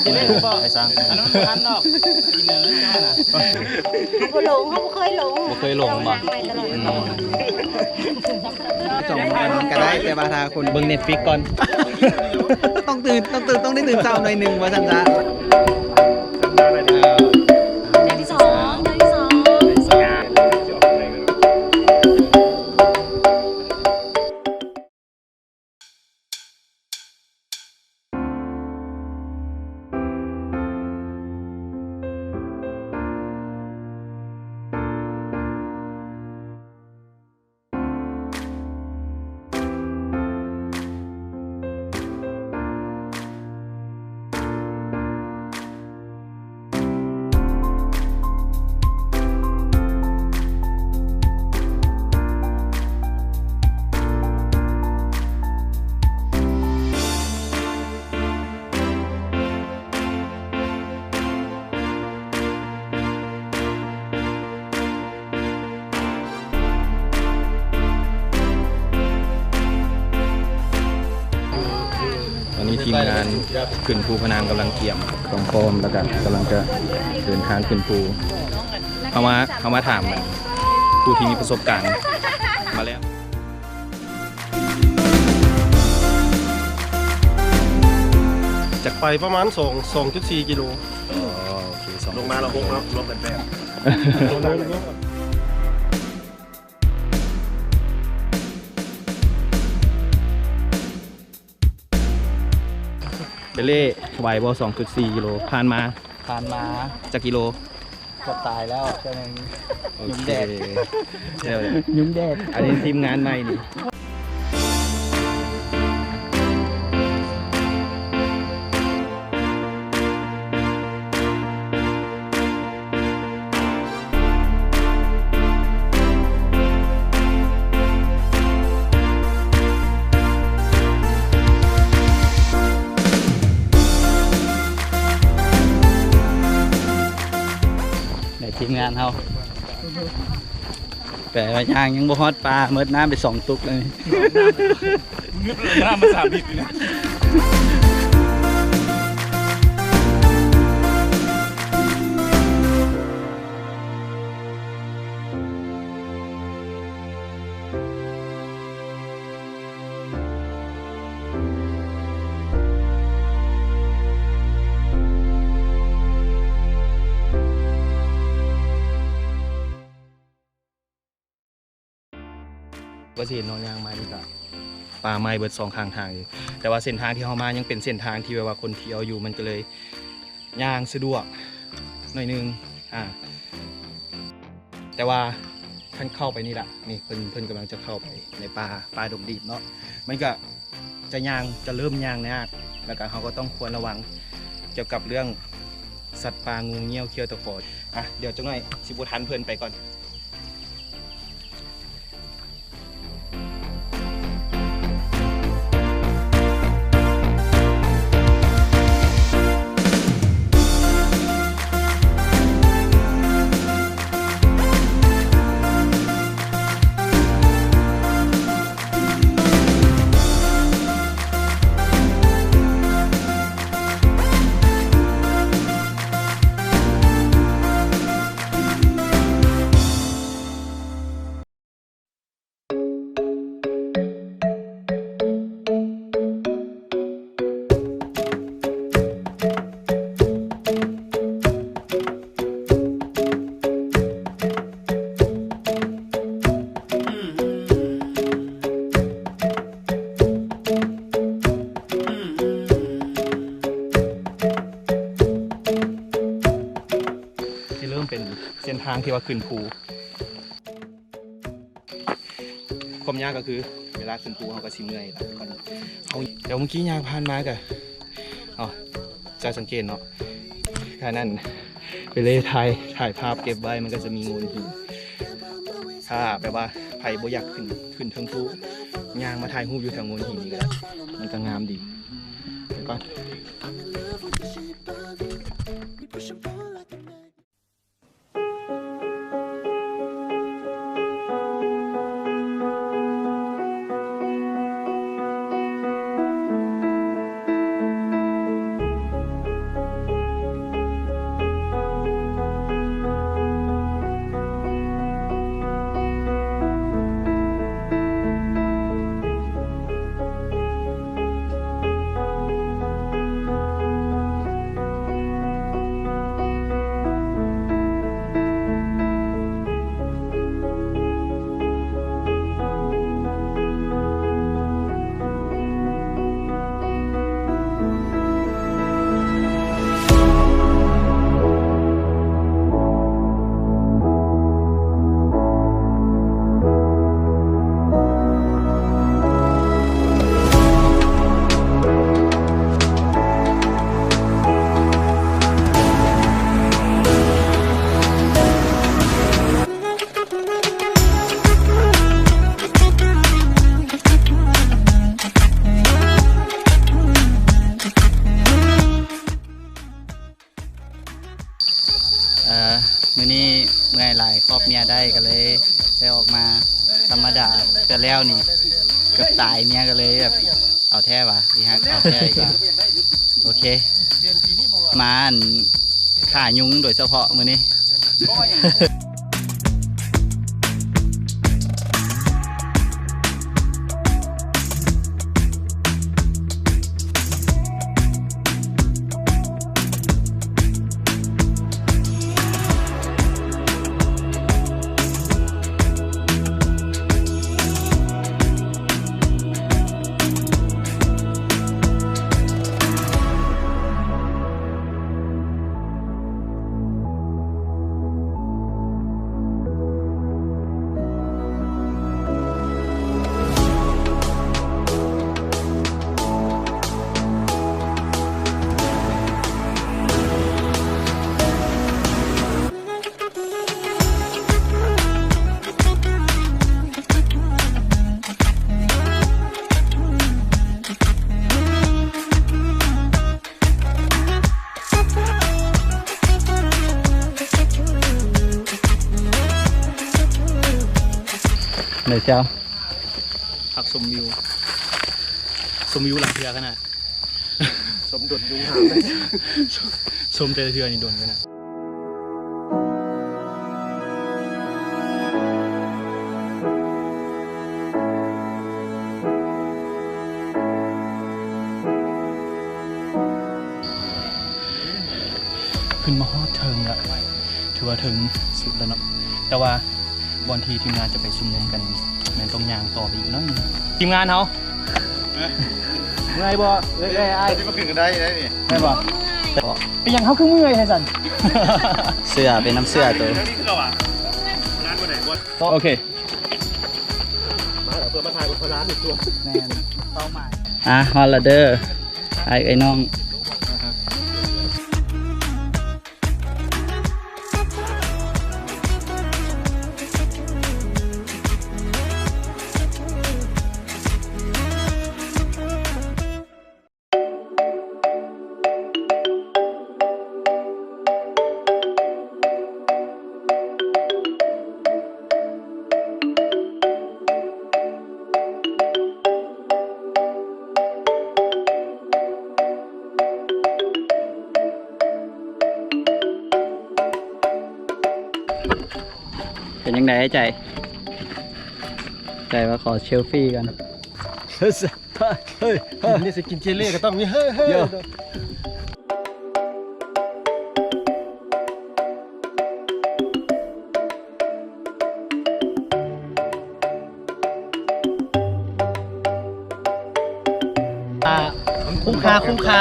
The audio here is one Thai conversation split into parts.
จะเล่นบ่ ไปสร้าง อันนั้นทันดอกกินเนื้อเจ้าน่ะ เขาหลงเขาเคยหลง บ่เคยหลงบ่ ไปตลอด จ่องมันก็ได้แต่ว่าถ้าคน เบิ่ง Netflix ก่อน ต้องได้ตื่นเช้าหน่อยหนึงว่าซั่นซะ เดือนที่สองเดือนที่สอง ตอนนี้ทีมงานขึ้นภูพะนางกำลังเกี่ยมของโฟมแล้วกันกำลังจะเดินทางขึ้นภูเขามาถามมันผู้ที่มีประสบการณ์มาแล้ว จากไปประมาณ2.4 กิโล อ๋อโอเคสอง ลงมาเรา6เนาะรวมกันแบบเบเล่ไหวบอ2.4 กิโลผ่านมา ผ่านมา จากกิโล ก็ตายแล้วเจ้านึง โอ ยุ่ง เค แดด เดี๋ยว ยุ่งแดด อันนี้ทีมงานใหม่นี่ในทีมงานเขาแต่ว่าย่างยังบ่ฮอดปลาเมิดน้ำไป2 ตุกเลย น้ำมา3 ลิตรนะ ว่าสิเห็นน้องยางไม้นี่ก็ป่าไม้เบิด2ข้างทางอยู่แต่ว่าเส้นทางที่เฮามายังเป็นเส้นทางที่แบบว่าคนเที่ยวอยู่มันก็เลยย่างสะดวกหน่อยนึงแต่ว่าท่านเข้าไปนี่แหละนี่เพิ่นกำลังจะเข้าไปในป่าดงดิบเนาะมันก็จะเริ่มย่างยากแล้วก็เขาก็ต้องควรระวังเกี่ยวกับเรื่องสัตว์ป่างูเงี้ยวเขี้ยวตะขอเดี๋ยวจังหน่อยสิบ่ทันเพิ่นไปก่อน เส้นทางที่ว่าขึ้นภูความยากก็คือเวลาขึ้นภูเขาก็สิเมื่อยแล้วก่อนเขาเดี๋ยวเมื่อกี้ยางผ่านมาก็จะสังเกตเนาะแค่นั้นไปเลยถ่ายภาพเก็บไว้มันก็จะมีงูหินถ้าแปลว่าไผ่บ่อยากขึ้นเทิงภูยางมาถ่ายรูปอยู่แถวงูหินนี่ก็ได้มันก็งามดีเดี๋ยวก่อน เ มื้อนี้เมื่อยหลายครอบเมียได้ก็เลยได้ออกมาธรรมดาแต่แล้วนี่เกือบตายเมียก็เลยแบบเอาแท้ว่ะดีฮักเอาแท้อีกว่าโอเคมาอันข่ายุงโดยเฉพาะมื้อนี้ เดี๋ยวเจ้าผักสมวิวหลังเทือขนาด สมดุลยุงหาง สมแต่ละเทือนี่โดนกันนะขึ้นมาฮอดเทิงละถือว่าถึงสุดแล้วเนาะแต่ว่าบอลทีทีมงานจะไปชุมนุมกันแม่นต้องยางต่อไปอีกน้อยนึงทีมงานเขาเมื่อยบ่เอ้ยไอ้ที่มาขึ้นกันได้นี่ได้บ่เป็นยังเขาคือเมื่อยไทสัน เสื้อเป็นน้ำเสื้อตัว โอเค มาเพื่อมาถ่ายบนร้านอีกตัว แมนเป้าหมายฮอลลาเดอร์ไอ้น้องเป็นยังไงใจว่าขอเชลฟี่กัน นี่สิกินเจเล่ก็ต้องมีเฮ้ยคุ้มค่า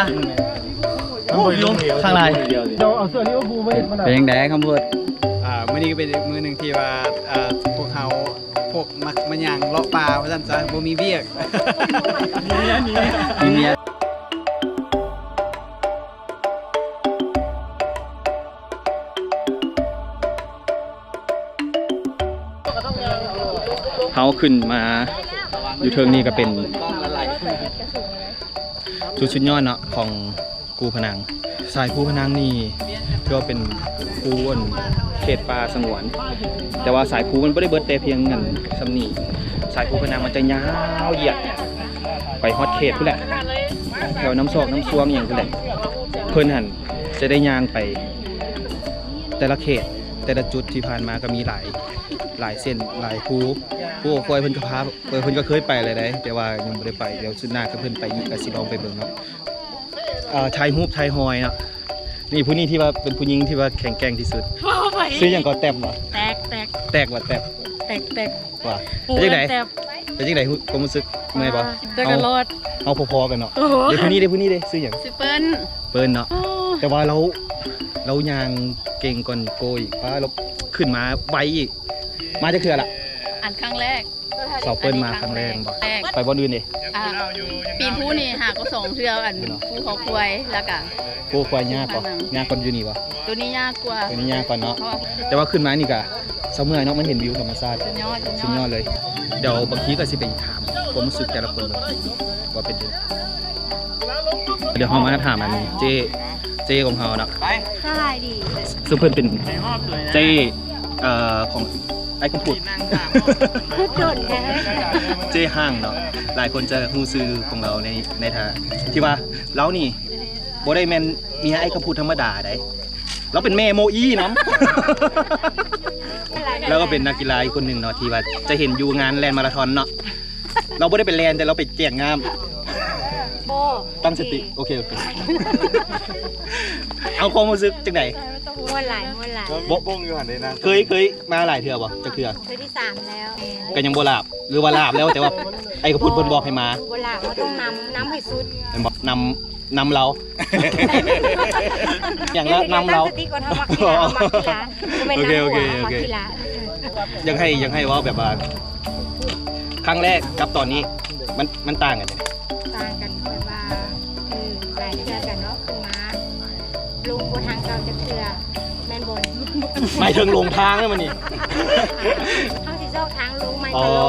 โอ้ยลงข้างในเราเอาเสื้อลิเวอร์พูลมาเห็นมัน เป็นยังไงคำพูด มื้อนี้ก็เป็นมื้อหนึ่งที่ว่าพวกเขาพวกมักมันย่างเลาะป่าว่าซั่นซะบ่มีเวียก มีเมียเขาขึ้นมาอยู่เทิงนี่ก็เป็นจุดสุดยอดเนาะของกูพนังสายกูพนังนี่ถือว่าเป็นกูอันเขตป่าสงวน แต่ว่าสายกูมันไม่ได้เบิดแต่เพียงเงินสำนีสายกูพนังมันจะยาวเหยียดไปฮอตเขตพุ่นแหละแถวน้ำซอกน้ำซวงอย่างพุ่นแหละเพิ่นหันจะได้ย่างไปแต่ละเขตแต่ละจุดที่ผ่านมาก็มีหลายเส้นหลายภูคอยเพิ่นก็พาเพิ่นก็เคยไปอะไรได้แต่ว่ายังบ่ได้ไปเดี๋ยวสุดหน้าก็เพิ่นไปอีกก็สิลองไปเบิ่งเนาะชายฮูบชายฮอยเนาะนี่ผู้นี้ที่ว่าเป็นผู้หญิงที่ว่าแข็งแกร่งที่สุดซื้อหยังก็แต้มบ่แตกว่าแตกว่าเป็นจังได๋เป็นจังได๋ความรู้สึกเมื่อยบ่ แต่ก็รอด เอาพอๆกันเนาะเดี๋ยวผู้นี้ซื้อหยัง สิเปิ้ล เปิ้นเนาะแต่ว่าเรายางเก่งก่อนโกอีกป้าเราขึ้นมาไวอีกมาจะคือล่ะ อันครั้งแรก สอบเปิ้ลมาครั้งแรกบ่ไปบ่อื่นดิ ปีนผู้นี่หาก็2เทื่ออันผู้เขาควยแล้วก็ โกควายยากกว่ายากก่อนอยู่นี่บ่ ตัวนี้ยากกว่า ตัวนี้ยากก่อนเนาะ เพราะว่า แต่ว่าขึ้นมานี่ก็เสมอเนาะมันเห็นวิวธรรมชาติ สุดยอด สุดยอดเลยเดี๋ยวบางทีก็สิไปถามความรู้สึกแต่ละคนเลยว่าเป็นยังไงเดี๋ยวเฮามาถามอันเจ เจของเฮาเนาะ สบายดี ซึ่งเพิ่นเป็นเจของไอ้คำพูด พูดโดนแท้ เจห้างเนาะหลายคนจะฮู้ชื่อของเราในทางที่ว่าเรานี่บ่ได้แม่นมีไอ้คำพูดธรรมดาได้เราเป็นแม่โมอี้เนาะ แล้วก็เป็นนักกีฬาอีกคนหนึ่งเนาะที่ว่าจะเห็นอยู่งานแลนด์มาราธอนเนาะเราไม่ได้เป็นแลนแต่เราไปแจกงาม โอ้ ตั้งสติโอเค เอาความรู้สึกจังไหน ม้วนหลายบงอยู่หันได้นะเคยมาหลายเทื่อบ่จักเทื่อ เคยที่3แล้ว ก็ยังบ่ลาบหรือว่าลาบแล้วแต่ว่าไอ้กระพุ้นเพิ่นบอกให้มา โบราณว่าต้องน้ำให้สุด เพิ่นบอกนำเรา อย่างละนำเรา ตั้งสติก่อนทำมักกีฬาโอเคยังให้ว่าแบบว่าครั้งแรกกับตอนนี้มันต่างกัน ต่างกันแบบว่าหลายเทื่อกันเนาะคือมาลุงบนทางเก่าจะเทื่อแม่นบน ไม่ถึงลงทางแล้วมันนี่ เขาสิซอกทางลุงไม่ อ๋ ต อ ลอ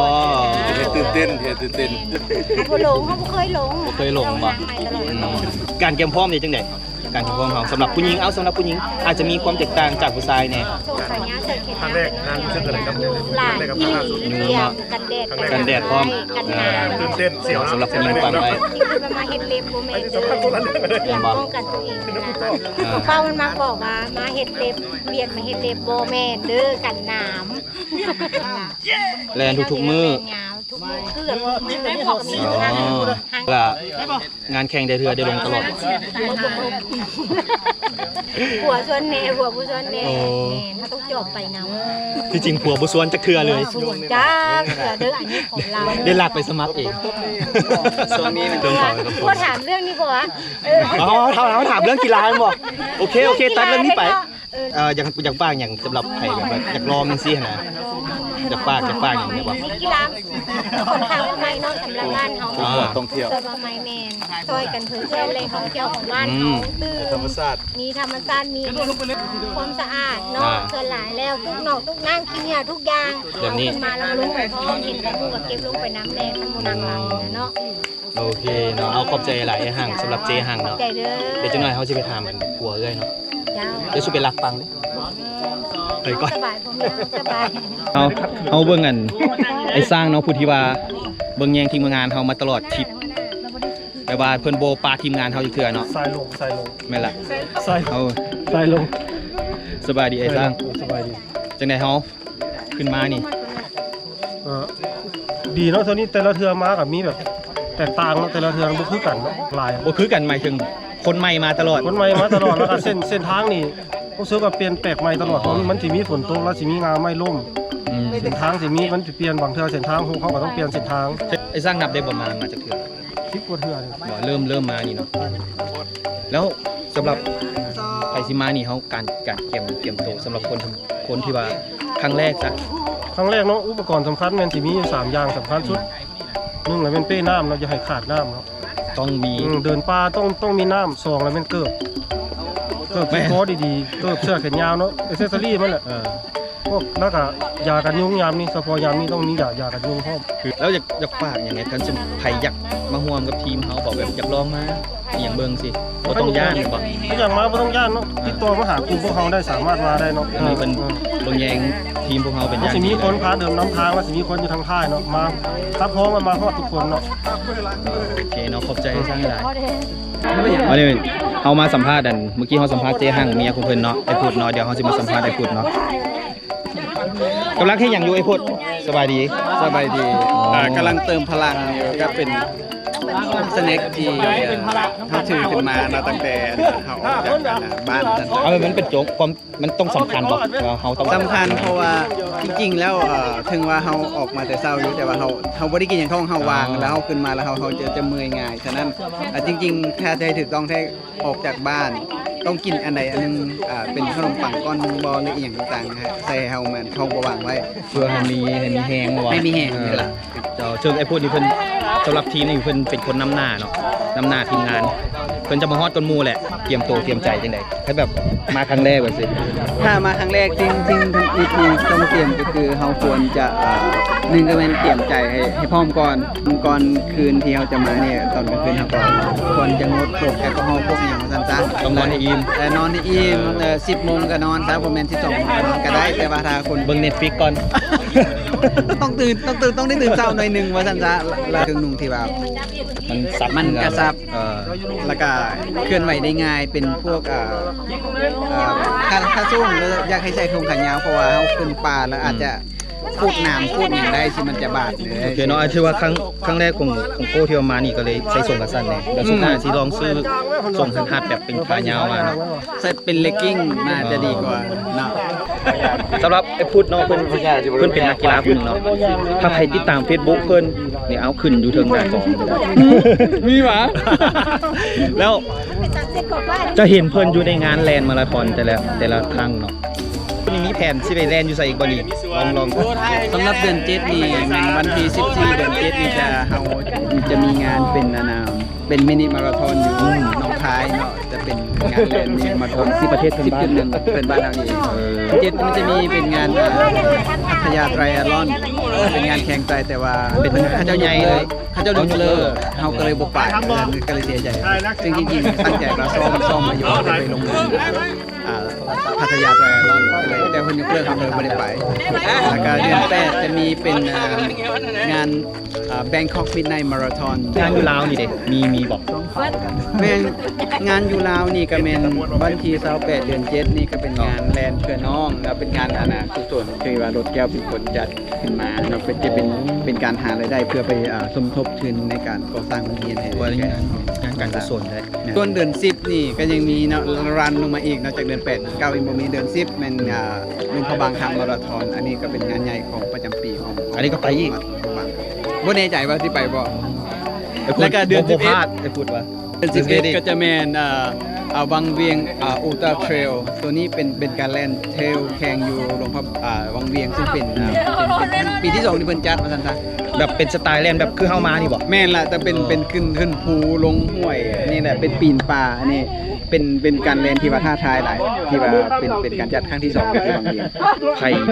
ด ตื่นเต้น เขาบ่หลงเขาบ่เคยหลง บ่เคยหลงบ่ ทางไม่ตลอด การเตรียมพร้อมนี่จังได๋การเตรียมพร้อมเฮาสำหรับผู้หญิงสำหรับผู้หญิงอาจจะมีความแตกต่างจากผู้ชายแน่ โซ่ขายาเสิร์ฟเข็น ครั้งแรกงานรู้สึกอะไรครับ หลายที่เตรียมกันแดดพร้อมกันหนาว ตื่นเต้นเสียว สำหรับผู้หญิงฟังไว้ นี่คือมาเฮ็ดเล็บโบแมนเด้อเตรียมป้องกันตัวเองนะเป้ามันมาบอกว่ามาเฮ็ดเล็บเรียนมาเฮ็ดเล็บโบแมนเด้อกันหนาว แลนทุกๆมื้อ ทุกมื้อเกือบไม่พอกับมี อ๋อ ทาง ล่ะงานแข่งได้เทื่อได้ลงตลอด หัวส่วนเนหัวผู้ส่วนเน โอ้ ถ้าต้องจบไปนะ ที่จริงผัวบ่สวนจักเทื่อเลย ส่วนจ้าเผื่อเด้ออันนี้ของเรา ได้ลากไปสมัครเอง ช่วงนี้มัน เรื่องต่อไปกับผม ก็ถามเรื่องนี้ก่อน ถามเรื่องกีฬาบ่โอเคตัดเรื่องนี้ไปอยากฝากอย่างสำหรับใครแบบว่าอยากลองจังซี่นะอยากฝากอย่างนี้บ่ กีฬาคนทางทำไมนอกสำหรับบ้านเขา ต้องเที่ยว เกิดมาไมแมนซอยกันเพื่อเที่ยวเลยท่องเที่ยวของบ้านเขาตื่น ธรรมชาติ มีธรรมชาติมีความสะอาดเนาะส่วนหลายแล้วทุกนอกทุกนั่งกินเนี่ยทุกอย่างเอาขึ้นมาแล้วมาลงไปพร้อมเห็นกระมูกับเก็บลงไปน้ำแดงมันโมนังหลังเนาะ โอเคเนาะเอาขอบใจหลายห่างสำหรับเจห่างเนาะ ใจเด้อ เดี๋ยวจังหน่อยเขาสิไปถามกันผัวเอ้ยเนาะ เจ้า เดี๋ยวสิไปรักปังเด้ไปก่อน สบายผมยังสบาย เอาเบิ่งกันไอ้สร้างเนาะผู้ที่ว่าเบิ่งแยงทีมงานเฮามาตลอดทริปแปลว่าเพิ่นโบปาทีมงานเฮาอยู่เทื่อเนาะ สายลง แม่นล่ะ สาย เอา สายลง สบายดีไอ้สร้าง สบายดี จังได๋เฮาขึ้นมานี่ ดีเนาะเท่านี้แต่ละเทือมากับมีแบบแตกต่างเนาะแต่ละเทือมันบ่คือกันเนาะหลาย บ่คือกันหมายถึงคนใหม่มาตลอด คนใหม่มาตลอดแล้วก็เส้นทางนี่รู้สึกว่าเปลี่ยนแปลกใหม่ตลอดเพราะมันสิมีฝนตกแล้วสิมีงาไม้ล่ม อืม เส้นทางสิมีมันสิเปลี่ยนบางเทือเส้นทางเขาก็ต้องเปลี่ยนเส้นทาง ไอ้สร้างนับได้ประมาณมาจากเทื่อ 10กว่าเทือนี่ บ่เริ่มมานี่เนาะแล้วสำหรับไผสิมานี่เฮาการเตรียมตัวสำหรับคนที่ว่าครั้งแรกซะ ครั้งแรกเนาะอุปกรณ์สำคัญแม่นสิมีอยู่3อย่างสำคัญสุดหนึ่งเลยเป็นเป้น้ำเราอย่าให้ขาดน้ำเนาะ ต้องมี เดินป่าต้องมีน้ำ2แล้วเป็นเกิบที่คอดีๆเกิบเสื้อแขนยาวเนาะแอคเซสซอรี่มันแหละพวกแล้วก็ยากันยุงยามนี่เฉพาะยามนี่ต้องมียากันยุงพร้อม คือแล้วอยากฝากอย่างไงกันสมใครอยากมาร่วมกับทีมเฮาบอกแบบอยากลองมาอหย่างเบิ่งสิบ่ต้องย่านเลยบ่ ถ้าอย่างมาบ่ต้องย่านเนาะติดต่อมาหากลุ่มพวกเขาได้สามารถมาได้เนาะ อันนี้เป็นเบิ่งแยงทีมพวกเฮาเป็นอ มัน ย่าง สิ ดี มี เล คน ย พาเดินน้ำทางแล้วสิมีคนอยู่ทางท้ายเนาะมาทับพร้อมมาฮอดทุกคนเนาะ โอเคเนาะขอบใจสร้างหลายเอาเลยเฮามาสัมภาษณ์กันเมื่อกี้เฮาสัมภาษณ์เจ๊หั่งเมียของเพิ่นเนาะไอ้พุดเนาะเดี๋ยวเฮาสิมาสัมภาษณ์ไอ้พุดเนาะกำลังเฮ็ดหยังอยู่ไอ้พุดสบายดี สบายดีกำลังเติมพลังอยู่ก็เป็นสแน็คที่เขาถือขึ้นมาเนาะตั้งแต่เขาออกจากบ้านนั่น เอามันเป็นโจกความมันต้องสำคัญบ่เฮาต้อง สำคัญเพราะว่าจริงๆแล้วถึงว่าเขาออกมาแต่เช้าอยู่แต่ว่าเขาบ่ได้กินอย่างท้องเขาวางแล้วเขาขึ้นมาแล้วเขาจะเมื่อยง่ายฉะนั้นจริงๆถ้าจะถูกต้องแท้ออกจากบ้านต้องกินอันใดอันนึงเป็นขนมปังก้อนนึงบอหรืออีกอย่างต่างๆนะฮะใส่เฮามันท้องบ่วางไว้ เพื่อให้มีแฮงบ่ ให้มีแฮงนี่ล่ะ เจ้าเชิงไอ้พุดนี่เพิ่นสำหรับทีมนี่เพิ่นเป็นคนนำหน้าเนาะนำหน้าทีมงานเพิ่นจะมาฮอดต้นหมู่แหละเตรียมตัวเตรียมใจจังได๋ให้แบบมาครั้งแรกว่าสิ ถ้ามาครั้งแรกจริงๆทั้งอีกต้องเตรียมก็คือเฮาควรจะ หนึ่งก็เป็นเตรียมใจให้พร้อมก่อนคืนที่เราจะมาเนี่ยตอนกลางคืนเราก็ควรจะงดพวกแอลกอฮอล์พวกอย่างสั้นๆ ต้องนอนให้อิ่ม แต่นอนให้อิ่ม10 โมงก็นอนซะประมาณ12 โมงก็นอนก็ได้แต่ว่าถ้าคน เบิ่ง Netflix ก่อน ต้องได้ตื่นเช้าหน่อยหนึงว่าซั่นซะแล้วเครื่องนุ่งที่ว่า มันซับ มันกระซับ แล้ว ก็เคลื่อนไหวได้ง่ายเป็นพวกถ้าสู้หรืออยากให้ใส่ถุงขายาวเพราะว่าเฮาขึ้นป่าแล้วอาจจะพูดน้ำพูดอย่างได้ที่มันจะบาดเลย โอเคเนาะถือว่าครั้งแรกของโก้ที่มานี่ก็เลยใส่ส่งกันสั้นเนี่ยแล้วสุดท้ายสิลองซื้อส่งสันหัดแบบเป็นขายาวมาเนาะ ใส่เป็นเลกกิ้งน่าจะดีกว่าเนาะ สำหรับไอ้พุทธเนาะเพิ่นเป็นนักกีฬาคนหนึงเนาะถ้าใครติดตาม Facebook เพิ่นนี่เอาขึ้นอยู่เทิงหน้าจอมีหว่าแล้วจะเห็นเพิ่นอยู่ในงานแลนด์มาราธอนแต่ละครั้งเนาะมีแผนสิไปแลนด์อยู่ไสอีกบ่นี่ลอง สำหรับเดือน7นี่วันที่14เดือน7นี่จะมีงานเป็นเป็นมินิมาราธอนอยู่หนองคายเนาะจะเป็นงานแลนด์มินิมาราธอน10ประเทศเพื่อนบ้านเป็นบ้านเราเอง7มันจะมีเป็นงานพัทยาไตรแอลลอนเป็นงานแข่งใจแต่ว่าเป็นข้าเจ้าใหญ่เลยข้าเจ้าลุกเลิกเฮาก็เลยบ่ไปก็เลยเสียใจซึ่งจริงๆตั้งใจว่าซ้อมมาอยู่ไปลงพัทยาไตรแอลลอนก็เลยแต่เพิ่นยกเลิกครับเลยบ่ได้ไปแล้วก็เดือน8จะมีเป็นงานBangkok Midnight Marathon งานอยู่ลาวนี่เด้มีบอก แม่นงานอยู่ลาวนี่ก็แม่นวันที่28เดือน7นี่ก็เป็นงานแลนด์เพื่อน้องแล้วเป็นงานกุศลคือว่ารถแก้วเป็นคนจัดขึ้นมาเนาะเป็นการหารายได้เพื่อไปสมทบทุนในการก่อสร้างโรงเรียนให้ ว่างานการกุศลได้ ส่วนเดือน10นี่ก็ยังมีเนาะรันลงมาอีกนอกจากเดือน8 9อีกบ่มีเดือน10แม่นลุงพระบางคำมาราธอนอันนี้ก็เป็นงานใหญ่ของประจำปีของ อันนี้ก็ไปอีก บ่แน่ใจว่าสิไปบ่แล้วก็เดือน11 พลาดไอ้พูดว่า เดือน11ก็จะแม่นวังเวียงอุลตร้าเทรลตัวนี้เป็นการแล่นเทรลแข่งอยู่หลวงพ่อวังเวียงซึ่งเป็นปีที่2ที่เพิ่นจัดมาซั่นซะ แบบเป็นสไตล์แลนด์แบบคือเฮามานี่บ่ แม่นล่ะแต่เป็นขึ้นภูลงห้วยนี่แหละเป็นปีนป่าอันนี้เป็นการแล่นที่ว่าท้าทายหลายที่ว่าเป็นการจัดครั้งที่2ที่วังเวียง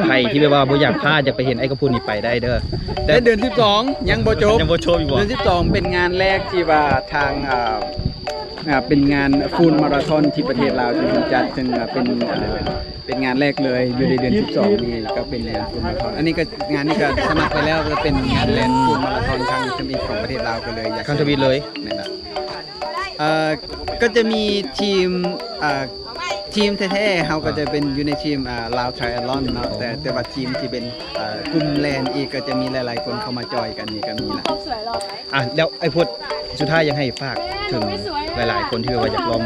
ไผที่แบบว่าบ่อยากพลาดอยากไปเห็นไอ้กระพุนนี่ไปได้เด้อ แต่เดือน12ยังบ่จบ ยังบ่โชว์อีกบ่ เดือน12เป็นงานแรกที่ว่าทางเป็นงานฟูลมาราธอนที่ประเทศลาวที่จัดซึ่งเป็นงานแรกเลยอยู่ในเดือน12นี่ก็เป็นงานฟูลมาราธอนอันนี้ก็งานนี้ก็สมัครไปแล้วก็เป็นงานแลนด์ฟูลมาราธอนครั้งทวีตของประเทศลาวก็เลยอยาก ครั้งทวีตเลย นั่นน่ะก็จะมีทีมแท้ๆเขาก็จะเป็นอยู่ในทีมลาวไทรแอลลอนเนาะแต่ว่าทีมที่เป็นกลุ่มแลนด์อีกก็จะมีหลายๆคนเข้ามาจอยกันนี่ก็มีละ แล้วไอ้พูดสุดท้ายยังให้ฝากถึงหลายๆคนที่ว่าอยากลอง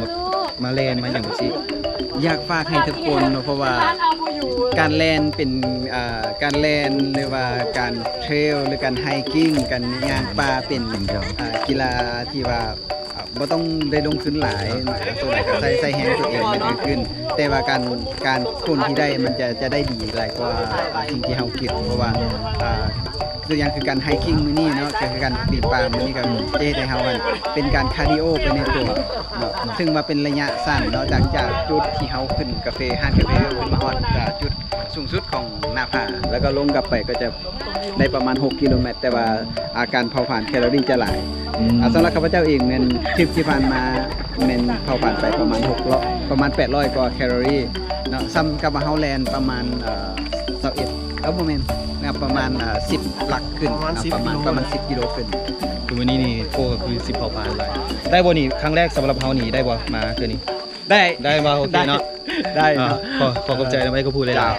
มาแลนด์มาอย่างซี่ อยากฝากให้ทุกคนเนาะเพราะว่าการแลนเป็นการแลนหรือว่าการเทรลหรือการไฮกิ้งการย่างป่าเป็นกีฬาที่ว่าบ่ต้องได้ลงทุนหลายตัวไหนก็ใส่แฮงตัวเองมันจะขึ้น แต่ว่าการคนที่ได้มันจะได้ดีหลายกว่าสิ่งที่เฮาคิดเพราะว่าตัวอย่างคือการไฮกิ้งมื้อนี้เนาะก็คือการปีนป่ามื้อนี้ก็จะเฮ็ดให้เฮาเป็นการคาร์ดิโอไปในตัวเนาะซึ่งมาเป็นระยะสั้นเนาะจากจุดที่เฮาขึ้นกาแฟห้างกาแฟขึ้นมาฮอดจุดสูงสุดของหน้าผาแล้วก็ลงกลับไปก็จะได้ประมาณ6กิโลเมตรแต่ว่าการเผาผลาญแคลอรี่จะหลายสำหรับข้าพเจ้าเองแม่นทริปที่ผ่านมาแม่นเผาผลาญไปประมาณ800กว่าแคลอรี่เนาะซ้ำกับเฮาแลนด์ประมาณ21บ่แม่นประมาณ10หลักขึ้นประมาณ10กิโลขึ้น คือวันนี้นี่โก้ก็คือ10เผาผ่านเลยได้บ่นี่ครั้งแรกสำหรับเฮานี่ได้บ่มาเทื่อนี้ได้บ่โอเคเนาะ ได้เนาะ ขอขอบใจนะไอ้ก็พูดเลยล่ะ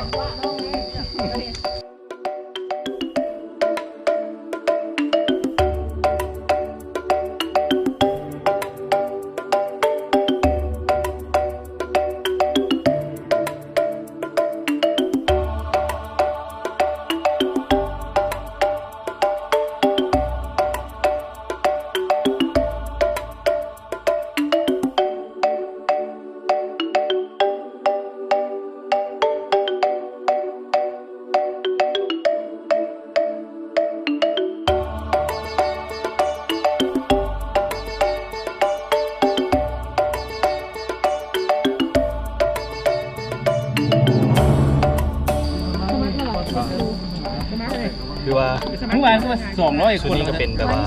คือว่า เมื่อวานก็มา200 ชุ ค ด น นี้ก็เป็นแบบว่า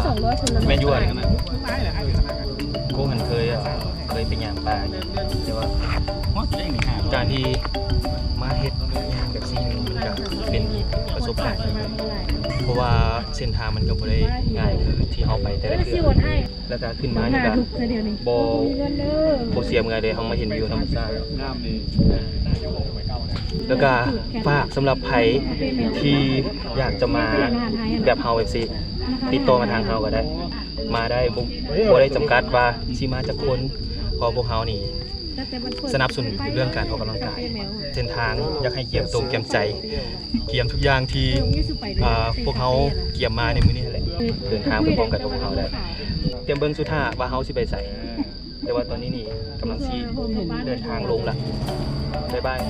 แม่นยวนกูมันเคยเป็นอย่างปลาแต่ว่าการที่มาเฮ็ดอย่างแบบนี้มันก็เป็นอีกประสบการณ์หนึ่งเพราะว่าเส้นทางมันก็บ่ได้ง่ายคือที่เฮาไปแต่ละเทื่อแล้วก็ขึ้นมานี่ก็บ่เสียเมื่อยเลยเฮามาเห็นวิวธรรมชาติแล้วก็ฝากสำหรับไผที่อยากจะมาแบบเฮาแบบสิติดต่อมาทางเฮาก็ได้ มาได้บ่ได้จำกัดว่าสิมาจากคนเพราะพวกเฮานี่สนับสนุนเรื่องการออกกำลังกายเส้นทางอยากให้เกียมตรงเกียมใจเกียมทุกอย่างที่พวกเฮาเกียมมาในมื้อนี้แหละเดินทางไปพร้อมกันกับพวกเฮาได้เตรียมเบิ่งสุดท้ายว่าเฮาสิไปไสแต่ว่าตอนนี้นี่กำลังสิเดินทางลงละบ๊ายบาย